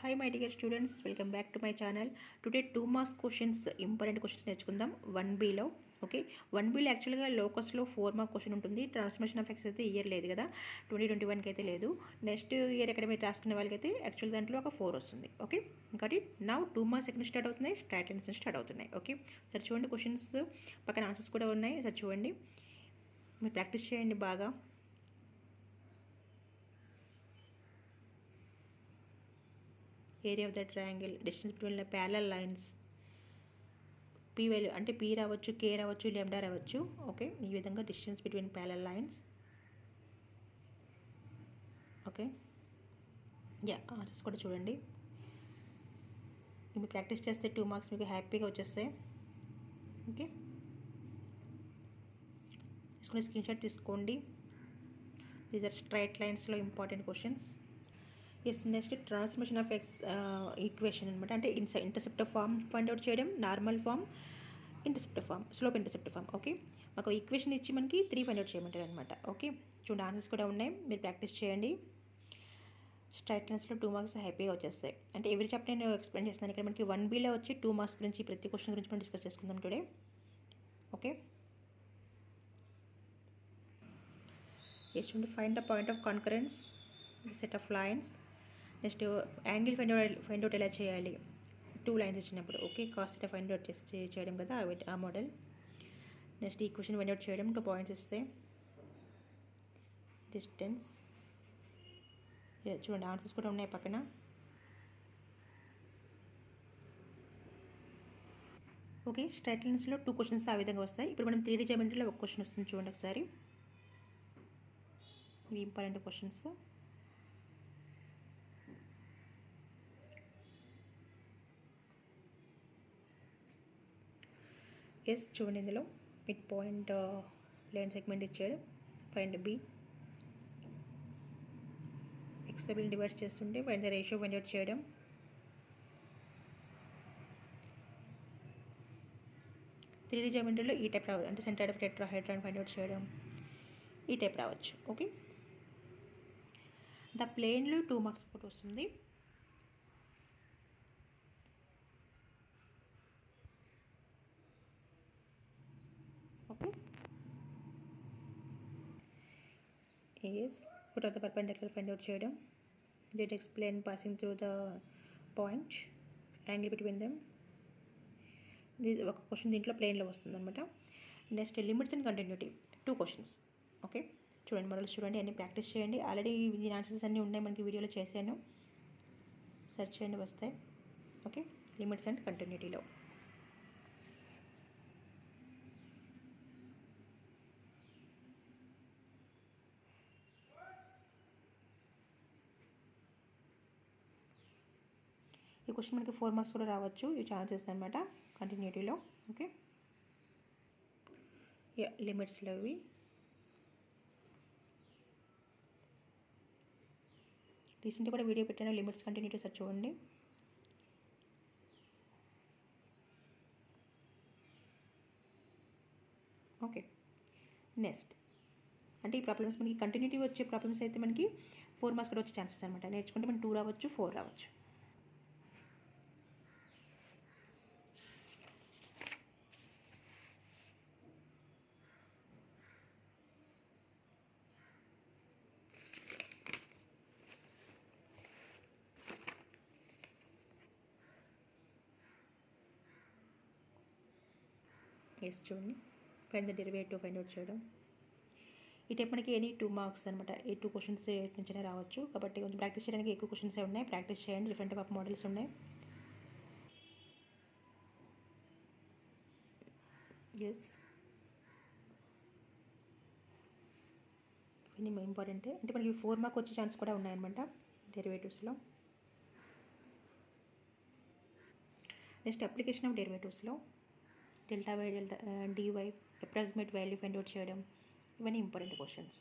Hi my dear students, welcome back to my channel. Today 2 marks questions, important questions నేర్చుకుందాం 1B లో. Okay 1B లో యాక్చువల్గా లోకస్లో 4 mark question ఉంటుంది. Transformation of X అయితే year లేదు కదా, 2021కి అయితే లేదు. నెక్స్ట్ ఇయర్ ఎక్కడ మీరు రాసుకునే వాళ్ళకైతే యాక్చువల్ దాంట్లో ఒక 4 వస్తుంది. ఓకే కాబట్టి నౌ 2 మార్క్స్ ఎక్కడ స్టార్ట్ అవుతున్నాయి, స్ట్రైట్ లైన్స్ నుంచి స్టార్ట్ అవుతున్నాయి. ఓకే సరే చూడండి, క్వశ్చన్స్ పక్కన ఆన్సర్స్ కూడా ఉన్నాయి. సరే చూడండి, మీరు ప్రాక్టీస్ చేయండి బాగా. Area of the triangle, distance between parallel lines, P value అంటే పీ రావచ్చు, కే రావచ్చు, లెమ్డా రావచ్చు. ఓకే ఈ విధంగా distance between parallel lines. Okay answers కూడా చూడండి. మీరు ప్రాక్టీస్ చేస్తే 2 మార్క్స్ మీకు హ్యాపీగా వచ్చేస్తాయి. ఓకే తీసుకుని స్క్రీన్ షాట్ తీసుకోండి. దీస్ ఆర్ స్ట్రైట్ లైన్స్లో important questions. Yes next transformation of X equation అనమాట. అంటే ఇంటర్సెప్టర్ ఫామ్ ఫైండ్ అవుట్ చేయడం, normal form, intercept form, slope intercept form. Okay మాకు ఈక్వేషన్ ఇచ్చి మనకి 3 ఫైండ్ అవుట్ చేయమంటారు అనమాట. ఓకే చూడండి, ఆన్సర్స్ కూడా ఉన్నాయి, మీరు ప్రాక్టీస్ చేయండి. స్ట్రైట్ లైన్స్లో 2 మార్క్స్ హ్యాపీగా వచ్చేస్తాయి. అంటే ఎవరి చాప్టర్ నేను ఎక్స్ప్లెయిన్ చేస్తున్నాను. ఇక్కడ మనకి 1Bలో వచ్చి 2 మార్క్స్ గురించి, ప్రతి క్వశ్చన్ గురించి మనం డిస్కస్ చేసుకుందాం టుడే. ఓకే ఎస్ చూడండి, find the point of concurrence set of lines. Next angle find out ఎలా చేయాలి, 2 లైన్స్ ఇచ్చినప్పుడు. Okay cos theta find out చేయడం కదా ఆ model. Next equation find out చేయడం, 2 పాయింట్స్ ఇస్తే డిస్టెన్స్. చూడండి ఆన్సర్స్ కూడా ఉన్నాయి పక్కన. ఓకే స్ట్రైట్ లైన్స్లో 2 క్వశ్చన్స్ ఆ విధంగా వస్తాయి. ఇప్పుడు మనం 3D జామెట్రీలో ఒక క్వశ్చన్ వస్తుంది చూడండి ఒకసారి. ఇవి ఇంపార్టెంట్ క్వశ్చన్స్. ఎస్ చూడండి, ఇందులో మిడ్ పాయింట్ లైన్ సెగ్మెంట్ ఇచ్చారు. Find B. ఎక్స్ వైపుని డివైడ్ చేస్తుంటే find the ratio find out చేయడం. త్రీ జామెట్రీలో ఈ టైప్ రావచ్చు, అంటే centre of tetrahedron find out చేయడం, ఈ టైప్ రావచ్చు. ఓకే ద ప్లేన్లో 2 మార్క్స్ ఫోటో వస్తుంది. Okay is put of the perpendicular find out చేయడం. Did explain passing through the point, angle between them. this ఒక క్వశ్చన్ దీంట్లో ప్లేన్లో వస్తుంది అనమాట. Next limits and continuity, 2 questions. Okay చూడండి, మరొకటి చూడండి, అన్ని ప్రాక్టీస్ చేయండి. ఆల్రెడీ దీని ఆన్సర్స్ అన్నీ ఉన్నాయి, మనకి వీడియోలో చేశాను, సెర్చ్ చేయండి వస్తాయి. ఓకే లిమిట్స్ అండ్ కంటిన్యూటీలో ఈ క్వశ్చన్ మనకి 4 మార్క్స్ కూడా రావచ్చు. ఇవి ఛాన్సెస్ అనమాట కంటిన్యూటీలో. ఓకే లిమిట్స్లో ఇవి. రీసెంట్గా కూడా వీడియో పెట్టాను, లిమిట్స్ కంటిన్యూటీస్ అది చూడండి. ఓకే నెక్స్ట్ అంటే ఈ ప్రాబ్లమ్స్ మనకి కంటిన్యూటీ వచ్చే ప్రాబ్లమ్స్ అయితే మనకి 4 మార్క్స్ కూడా వచ్చే ఛాన్సెస్ అనమాట. నేర్చుకుంటే మనకి 2 రావచ్చు, 4 రావచ్చు. ఎస్ చూడండి, find the derivative find out చేయడం. ఈ టైప్ మనకి ఎనీ 2 మార్క్స్ అనమాట. ఈ 2 క్వశ్చన్స్ నుంచే రావచ్చు. కాబట్టి కొంచెం ప్రాక్టీస్ చేయడానికి ఎక్కువ క్వశ్చన్స్ ఉన్నాయి, ప్రాక్టీస్ చేయండి. డిఫరెంట్ టైప్ ఆఫ్ మోడల్స్ ఉన్నాయి. ఎస్ ఇవన్నీ ఇంపార్టెంటే. అంటే మనకి 4 మార్క్ వచ్చే ఛాన్స్ కూడా ఉన్నాయన్నమాట డెరివేటివ్స్లో. నెక్స్ట్ అప్లికేషన్ ఆఫ్ డెరివేటివ్స్లో delta by delta dy approximate value find out చేయడం, ఇవన్నీ ఇంపార్టెంట్ క్వశ్చన్స్.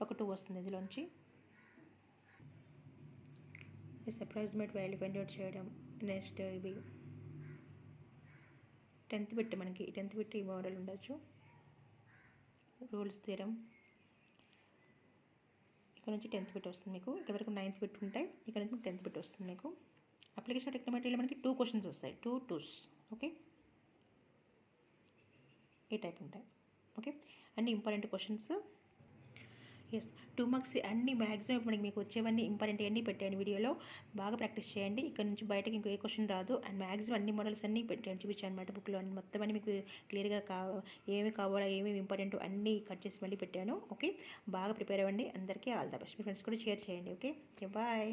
ఒక 2 వస్తుంది ఇందులోంచి. అప్రాక్సిమేట్ వాల్యూ ఫైండ్ అవుట్ చేయడం. నెక్స్ట్ ఇవి 10th బిట్, మనకి 10th బిట్ ఈ మోడల్ ఉండొచ్చు. రూల్స్ థియరం, ఇక్కడ నుంచి 10th బిట్ వస్తుంది మీకు. ఇక్కడ వరకు 9th బిట్ ఉంటాయి, ఇక్కడ నుంచి 10th బిట్ వస్తుంది. వస్తుంది మీకు. అప్లికేషన్ టెక్నోమెట్రీలో మనకి 2 క్వశ్చన్స్ వస్తాయి, 2 2s. ఓకే, ఈ టైప్ ఉంటాయి. ఓకే, అన్ని ఇంపార్టెంట్ క్వశ్చన్స్. ఎస్, 2 మార్క్స్ అన్ని మ్యాక్సిమం ఇప్పుడు మీకు వచ్చేవన్నీ ఇంపార్టెంట్ అన్నీ పెట్టాను వీడియోలో. బాగా ప్రాక్టీస్ చేయండి. ఇక్కడ నుంచి బయటకి ఇంకో ఏ క్వశ్చన్ రాదు. అండ్ మ్యాక్సిమం అన్ని మోడల్స్ అన్నీ పెట్టాను, చూపించాను అనమాట బుక్లో. అన్ని మొత్తం అన్ని మీకు క్లియర్గా ఏమేమి కావాలో ఏమేమి ఇంపార్టెంట్ అన్నీ కట్ చేసి మళ్ళీ పెట్టాను. ఓకే, బాగా ప్రిపేర్ అవ్వండి. అందరికీ ఆల్ ద బెస్ట్. మీ ఫ్రెండ్స్ కూడా షేర్ చేయండి. Okay, bye.